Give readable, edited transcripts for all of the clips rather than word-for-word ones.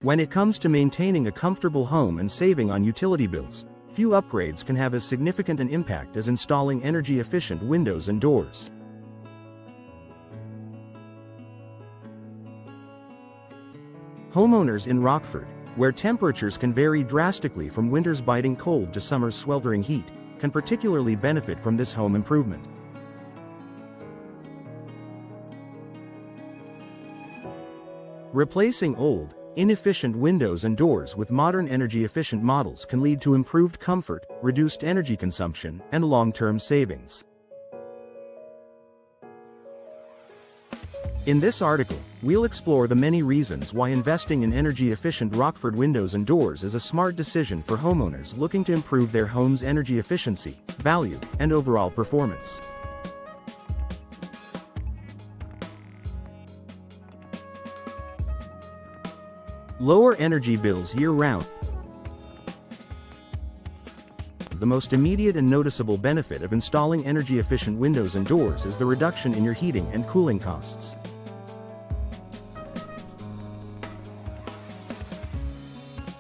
When it comes to maintaining a comfortable home and saving on utility bills, few upgrades can have as significant an impact as installing energy-efficient windows and doors. Homeowners in Rockford, where temperatures can vary drastically from winter's biting cold to summer's sweltering heat, can particularly benefit from this home improvement. Replacing old, inefficient windows and doors with modern energy-efficient models can lead to improved comfort, reduced energy consumption, and long-term savings. In this article, we'll explore the many reasons why investing in energy-efficient Rockford windows and doors is a smart decision for homeowners looking to improve their home's energy efficiency, value, and overall performance. Lower energy bills year-round. The most immediate and noticeable benefit of installing energy-efficient windows and doors is the reduction in your heating and cooling costs.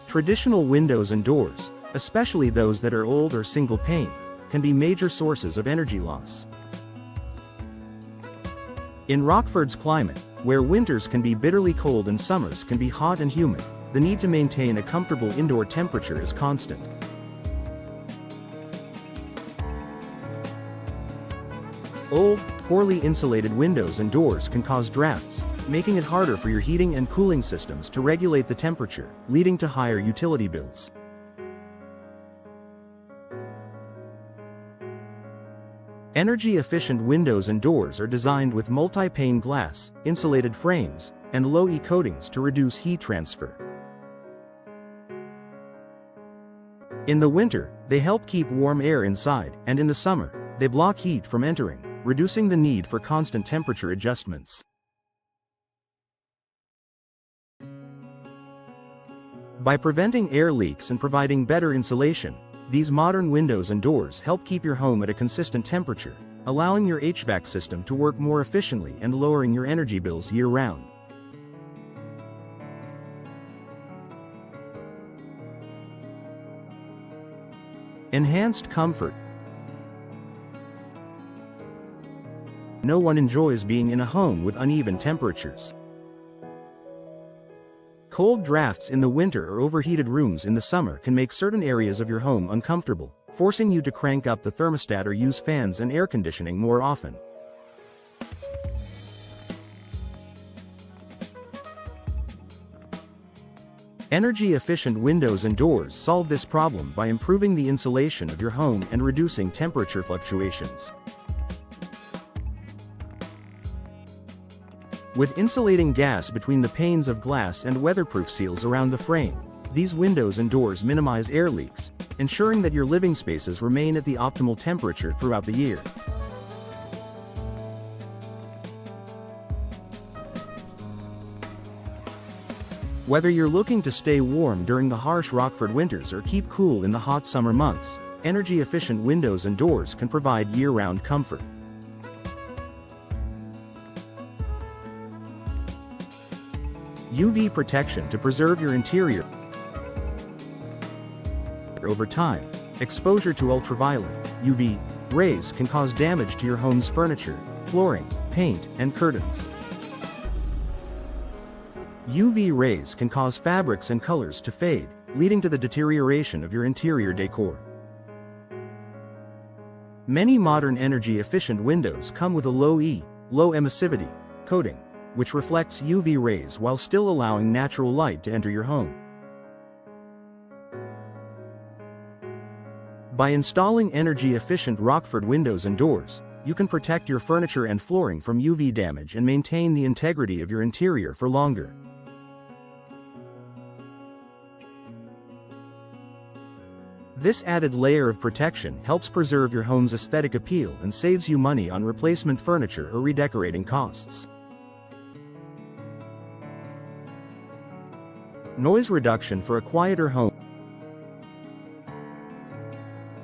Traditional windows and doors, especially those that are old or single-pane, can be major sources of energy loss. In Rockford's climate, where winters can be bitterly cold and summers can be hot and humid, the need to maintain a comfortable indoor temperature is constant. Old, poorly insulated windows and doors can cause drafts, making it harder for your heating and cooling systems to regulate the temperature, leading to higher utility bills. Energy-efficient windows and doors are designed with multi-pane glass, insulated frames, and low-E coatings to reduce heat transfer. In the winter, they help keep warm air inside, and in the summer, they block heat from entering, reducing the need for constant temperature adjustments. By preventing air leaks and providing better insulation, these modern windows and doors help keep your home at a consistent temperature, allowing your HVAC system to work more efficiently and lowering your energy bills year-round. Enhanced comfort. No one enjoys being in a home with uneven temperatures. Cold drafts in the winter or overheated rooms in the summer can make certain areas of your home uncomfortable, forcing you to crank up the thermostat or use fans and air conditioning more often. Energy-efficient windows and doors solve this problem by improving the insulation of your home and reducing temperature fluctuations. With insulating gas between the panes of glass and weatherproof seals around the frame, these windows and doors minimize air leaks, ensuring that your living spaces remain at the optimal temperature throughout the year. Whether you're looking to stay warm during the harsh Rockford winters or keep cool in the hot summer months, energy-efficient windows and doors can provide year-round comfort. UV protection to preserve your interior. Over time, exposure to ultraviolet, UV, rays can cause damage to your home's furniture, flooring, paint, and curtains. UV rays can cause fabrics and colors to fade, leading to the deterioration of your interior decor. Many modern energy-efficient windows come with a low-E, low emissivity, coating, which reflects UV rays while still allowing natural light to enter your home. By installing energy-efficient Rockford windows and doors, you can protect your furniture and flooring from UV damage and maintain the integrity of your interior for longer. This added layer of protection helps preserve your home's aesthetic appeal and saves you money on replacement furniture or redecorating costs. Noise reduction for a quieter home.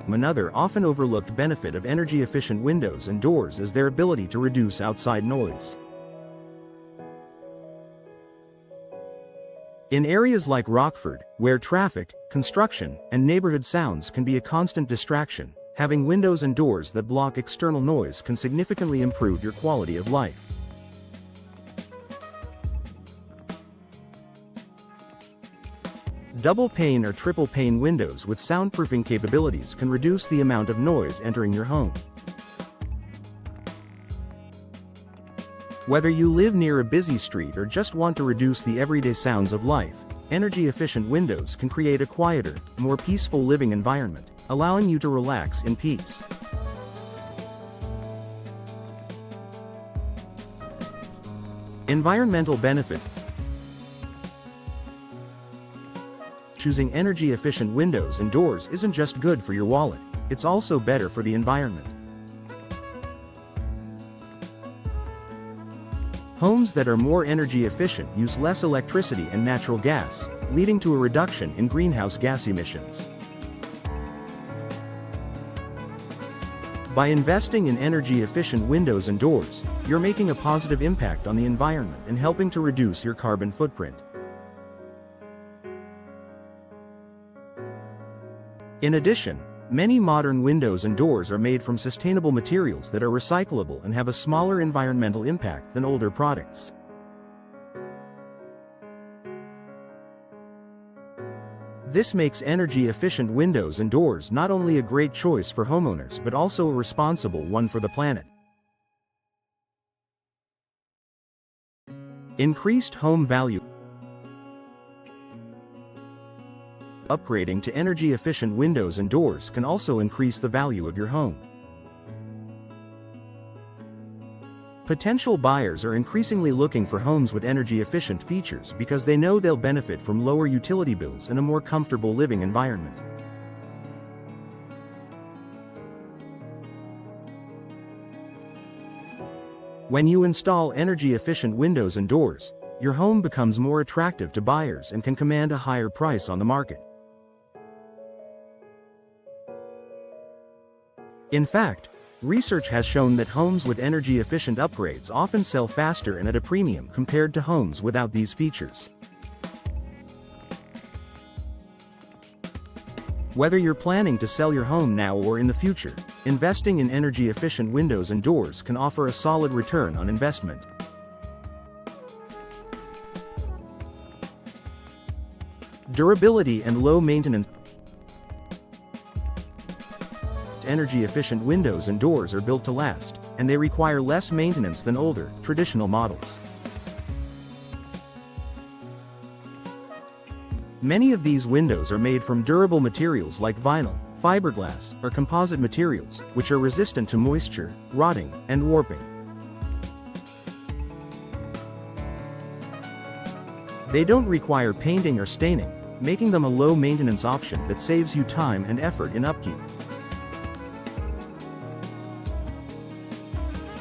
Another often overlooked benefit of energy-efficient windows and doors is their ability to reduce outside noise. In areas like Rockford, where traffic, construction, and neighborhood sounds can be a constant distraction, having windows and doors that block external noise can significantly improve your quality of life. Double pane or triple pane windows with soundproofing capabilities can reduce the amount of noise entering your home. Whether you live near a busy street or just want to reduce the everyday sounds of life, energy-efficient windows can create a quieter, more peaceful living environment, allowing you to relax in peace. Environmental benefit. Choosing energy-efficient windows and doors isn't just good for your wallet, it's also better for the environment. Homes that are more energy efficient use less electricity and natural gas, leading to a reduction in greenhouse gas emissions. By investing in energy-efficient windows and doors, you're making a positive impact on the environment and helping to reduce your carbon footprint. In addition, many modern windows and doors are made from sustainable materials that are recyclable and have a smaller environmental impact than older products. This makes energy-efficient windows and doors not only a great choice for homeowners but also a responsible one for the planet. Increased home value. Upgrading to energy-efficient windows and doors can also increase the value of your home. Potential buyers are increasingly looking for homes with energy-efficient features because they know they'll benefit from lower utility bills and a more comfortable living environment. When you install energy-efficient windows and doors, your home becomes more attractive to buyers and can command a higher price on the market. In fact, research has shown that homes with energy-efficient upgrades often sell faster and at a premium compared to homes without these features. Whether you're planning to sell your home now or in the future, investing in energy-efficient windows and doors can offer a solid return on investment. Durability and low maintenance. Energy-efficient windows and doors are built to last, and they require less maintenance than older, traditional models. Many of these windows are made from durable materials like vinyl, fiberglass, or composite materials, which are resistant to moisture, rotting, and warping. They don't require painting or staining, making them a low-maintenance option that saves you time and effort in upkeep.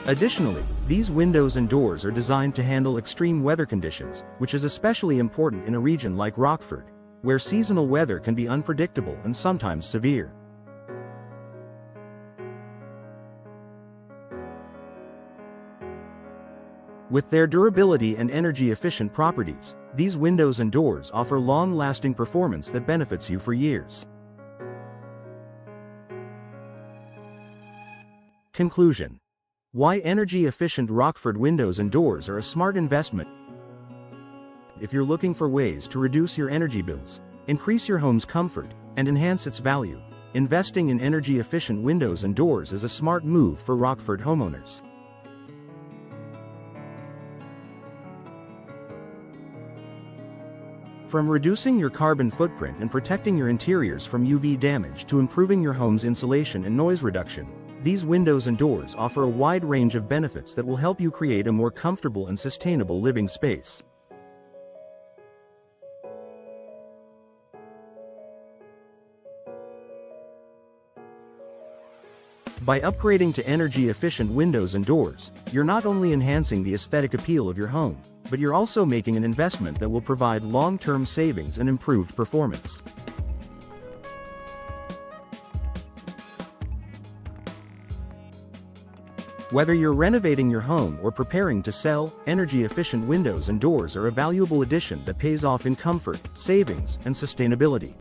Additionally, these windows and doors are designed to handle extreme weather conditions, which is especially important in a region like Rockford, where seasonal weather can be unpredictable and sometimes severe. With their durability and energy-efficient properties, these windows and doors offer long-lasting performance that benefits you for years. Conclusion. Why energy-efficient Rockford windows and doors are a smart investment. If you're looking for ways to reduce your energy bills, increase your home's comfort, and enhance its value, investing in energy-efficient windows and doors is a smart move for Rockford homeowners. From reducing your carbon footprint and protecting your interiors from UV damage to improving your home's insulation and noise reduction, these windows and doors offer a wide range of benefits that will help you create a more comfortable and sustainable living space. By upgrading to energy-efficient windows and doors, you're not only enhancing the aesthetic appeal of your home, but you're also making an investment that will provide long-term savings and improved performance. Whether you're renovating your home or preparing to sell, energy-efficient windows and doors are a valuable addition that pays off in comfort, savings, and sustainability.